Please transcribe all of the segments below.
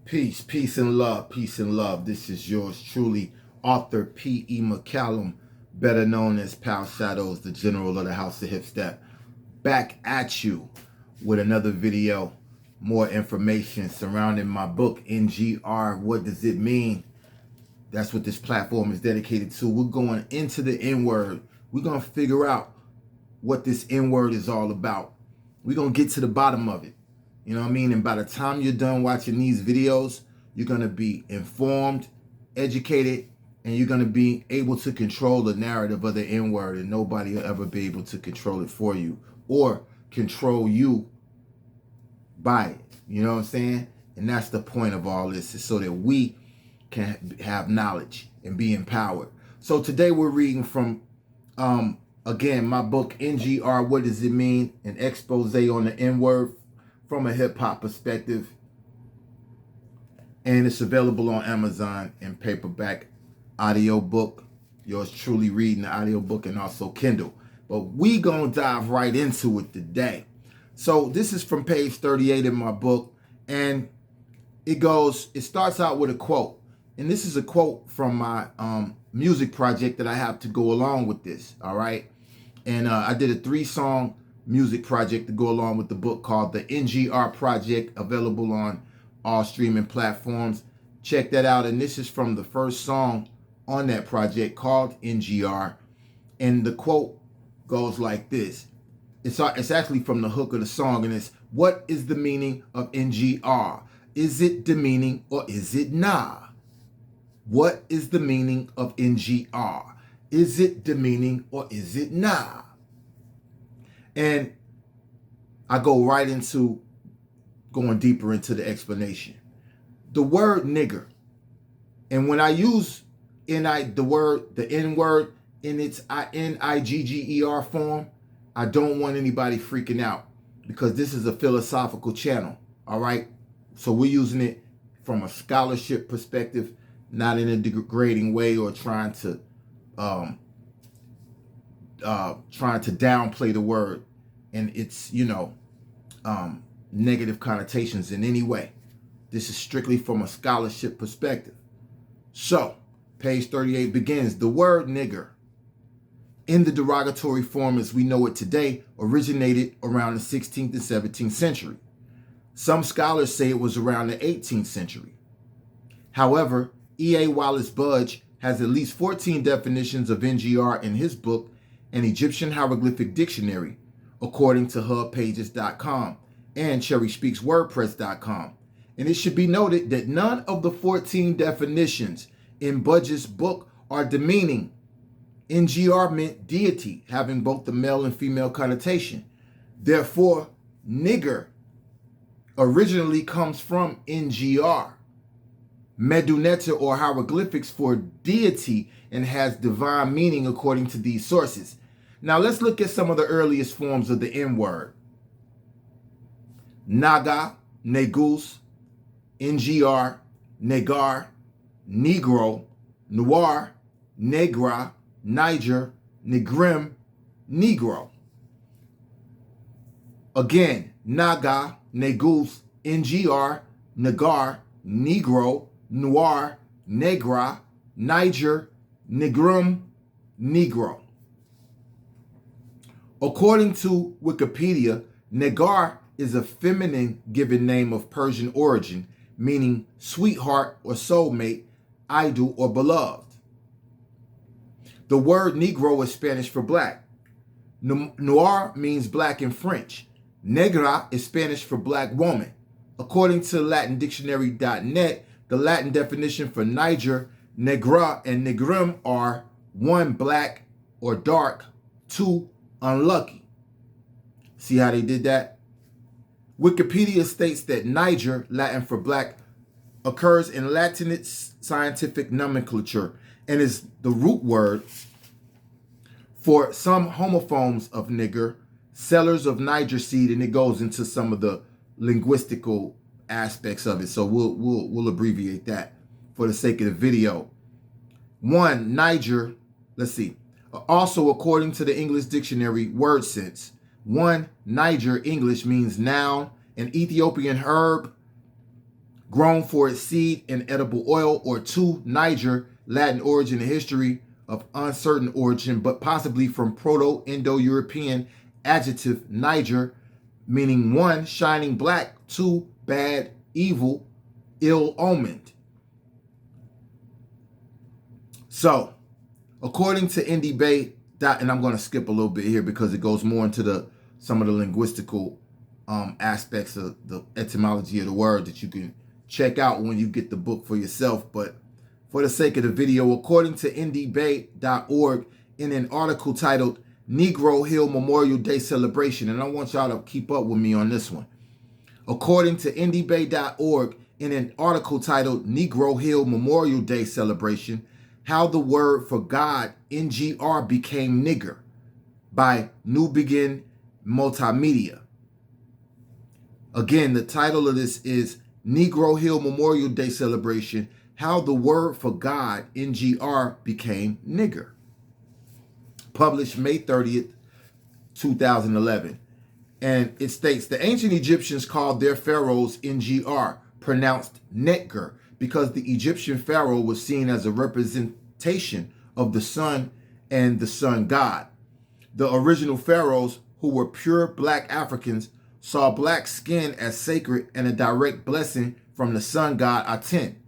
Peace, peace and love, peace and love. This is yours truly, author P.E. McCallum, better known as Pow Shadowz the General of the House of Hip Step, back at you with another video, more information surrounding my book, NGR, What Does It Mean? That's what this platform is dedicated to. We're going into the N-word. We're going to figure out what this N-word is all about. We're going to get to the bottom of it. You know what I mean? And by the time you're done watching these videos, you're going to be informed, educated, and you're going to be able to control the narrative of the N-word, and nobody will ever be able to control it for you or control you by it. You know what I'm saying? And that's the point of all this, is so that we can have knowledge and be empowered. So today we're reading from, again, my book, NGR, What Does It Mean? An expose on the N-word from a hip-hop perspective, and it's available on Amazon in paperback, audiobook. Yours truly reading the audiobook, and also Kindle. But we gonna dive right into it today. So this is from page 38 in my book, and it starts out with a quote, and this is a quote from my music project that I have to go along with this. All right, and I did a 3-song music project to go along with the book called the NGR Project, available on all streaming platforms. Check that out. And this is from the first song on that project, called NGR. And the quote goes like this. It's actually from the hook of the song, and it's, what is the meaning of NGR? Is it demeaning or is it nah? What is the meaning of NGR? Is it demeaning or is it nah? And I go right into going deeper into the explanation. The word nigger, and when I use the N-word in its N-I-G-G-E-R form, I don't want anybody freaking out, because this is a philosophical channel, all right? So we're using it from a scholarship perspective, not in a degrading way or trying to downplay the word and its, negative connotations in any way. This is strictly from a scholarship perspective. So, page 38 begins. The word nigger, in the derogatory form as we know it today, originated around the 16th and 17th century. Some scholars say it was around the 18th century. However, E.A. Wallace Budge has at least 14 definitions of NGR in his book, An Egyptian Hieroglyphic Dictionary, according to hubpages.com and cherryspeakswordpress.com. And it should be noted that none of the 14 definitions in Budge's book are demeaning. NGR meant deity, having both the male and female connotation. Therefore, nigger originally comes from NGR, Meduneta or hieroglyphics for deity, and has divine meaning according to these sources. Now let's look at some of the earliest forms of the N-word. Naga, Negus, NGR, Negar, Negro, Noir, Negra, Niger, Negrim, Negro. Again, Naga, Negus, NGR, Nagar, Negro, Noir, Negra, Niger, Negrum, Negro. According to Wikipedia, Negar is a feminine given name of Persian origin, meaning sweetheart or soulmate, idol or beloved. The word Negro is Spanish for black. Noir means black in French. Negra is Spanish for black woman. According to LatinDictionary.net, the Latin definition for Niger, Negra, and Negrim are 1, black or dark, 2, unlucky. See how they did that? Wikipedia states that Niger, Latin for black, occurs in Latinate scientific nomenclature and is the root word for some homophones of nigger, sellers of Niger seed, and it goes into some of the linguistical aspects of it. So we'll abbreviate that for the sake of the video. 1, Niger, let's see. Also, according to the English dictionary word sense, 1, Niger English means noun, an Ethiopian herb grown for its seed and edible oil, or 2, Niger, Latin origin and history of uncertain origin, but possibly from Proto-Indo-European adjective Niger, meaning 1, shining black, 2, bad, evil, ill-omened. So, according to NDB, and I'm going to skip a little bit here because it goes more into some of the linguistical aspects of the etymology of the word that you can check out when you get the book for yourself. But for the sake of the video, according to ndb.org, in an article titled Negro Hill Memorial Day Celebration, and I want y'all to keep up with me on this one. According to ndb.org, in an article titled Negro Hill Memorial Day Celebration, How the Word for God, NGR, Became Nigger, by New Begin Multimedia. Again, the title of this is Negro Hill Memorial Day Celebration, How the Word for God, NGR, Became Nigger. Published May 30th, 2011. And it states, the ancient Egyptians called their pharaohs NGR, pronounced Netger, because the Egyptian pharaoh was seen as a representation of the sun and the sun god. The original pharaohs, who were pure black Africans, saw black skin as sacred and a direct blessing from the sun god Aten.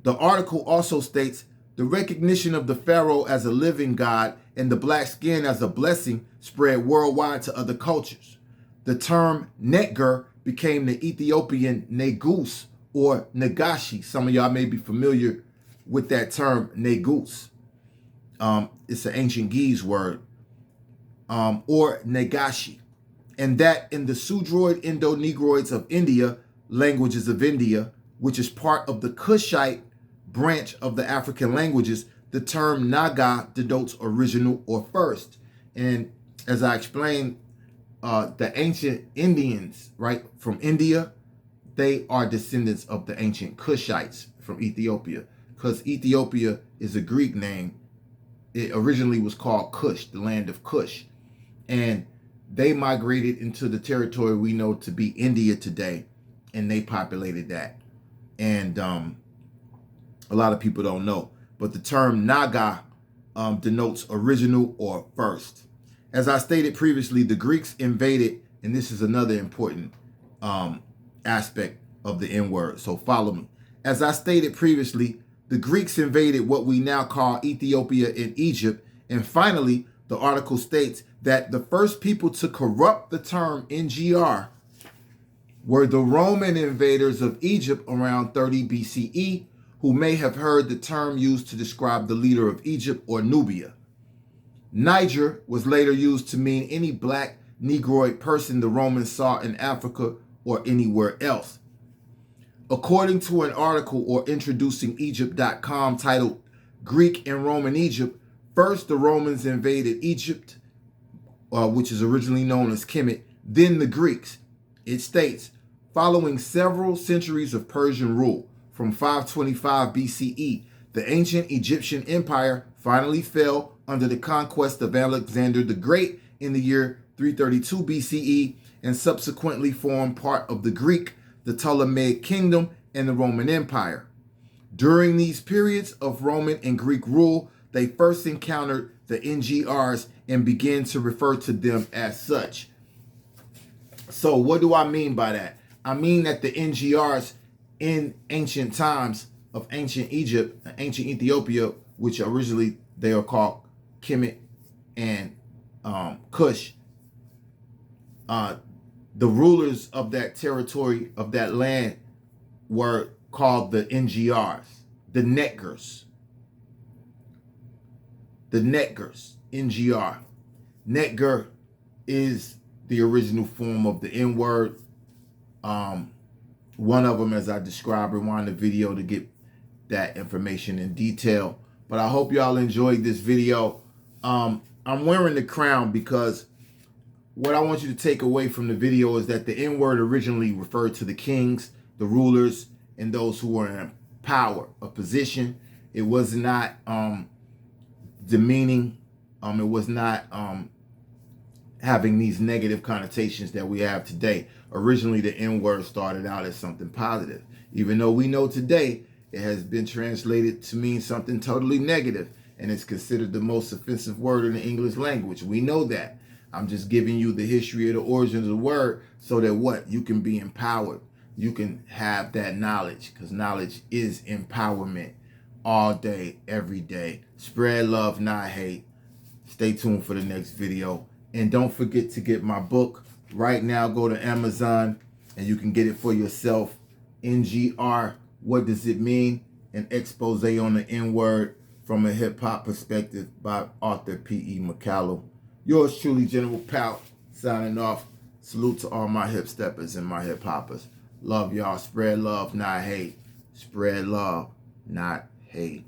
The article also states, the recognition of the pharaoh as a living god and the black skin as a blessing spread worldwide to other cultures. The term Netger became the Ethiopian Negus or Nagashi. Some of y'all may be familiar with that term, Negus. It's an ancient Ge'ez word, or Nagashi. And that in the Sudroid Indo-Negroids of India, languages of India, which is part of the Kushite branch of the African languages, the term Naga denotes original or first. And as I explained, the ancient Indians, right, from India, they are descendants of the ancient Kushites from Ethiopia, because Ethiopia is a Greek name. It originally was called Kush, the land of Kush. And they migrated into the territory we know to be India today, and they populated that. And a lot of people don't know, but the term Naga denotes original or first. As I stated previously, the Greeks invaded, and this is another important aspect of the N-word, so follow me. As I stated previously, the Greeks invaded what we now call Ethiopia and Egypt, and finally, the article states that the first people to corrupt the term NGR were the Roman invaders of Egypt around 30 BCE, who may have heard the term used to describe the leader of Egypt or Nubia. Niger was later used to mean any black Negroid person the Romans saw in Africa or anywhere else. According to an article or introducing Egypt.com titled Greek and Roman Egypt, first the Romans invaded Egypt, which is originally known as Kemet, then the Greeks. It states, following several centuries of Persian rule, from 525 BCE, the ancient Egyptian empire finally fell under the conquest of Alexander the Great in the year 332 BCE and subsequently formed part of the Greek, the Ptolemaic kingdom, and the Roman Empire. During these periods of Roman and Greek rule, they first encountered the NGRs and began to refer to them as such. So what do I mean by that? I mean that the NGRs in ancient times of ancient Egypt, ancient Ethiopia, which originally they are called Kemet and Kush, the rulers of that territory, of that land, were called the NGRs, the Netgers. The Netgers, NGR. Netger is the original form of the N-word. One of them, as I described, rewind the video to get that information in detail. But I hope y'all enjoyed this video. I'm wearing the crown because what I want you to take away from the video is that the N-word originally referred to the kings, the rulers, and those who were in power, a position. It was not demeaning. It was not having these negative connotations that we have today. Originally, the N-word started out as something positive, even though we know today it has been translated to mean something totally negative, and it's considered the most offensive word in the English language. We know that. I'm just giving you the history of the origins of the word so that what? You can be empowered. You can have that knowledge, because knowledge is empowerment all day, every day. Spread love, not hate. Stay tuned for the next video. And don't forget to get my book. Right now, go to Amazon and you can get it for yourself. NGR, What Does It Mean? An expose on the N-word from a hip-hop perspective by author P.E. McCallum. Yours truly, General Pow, signing off. Salute to all my hip steppers and my hip hoppers. Love y'all. Spread love, not hate. Spread love, not hate.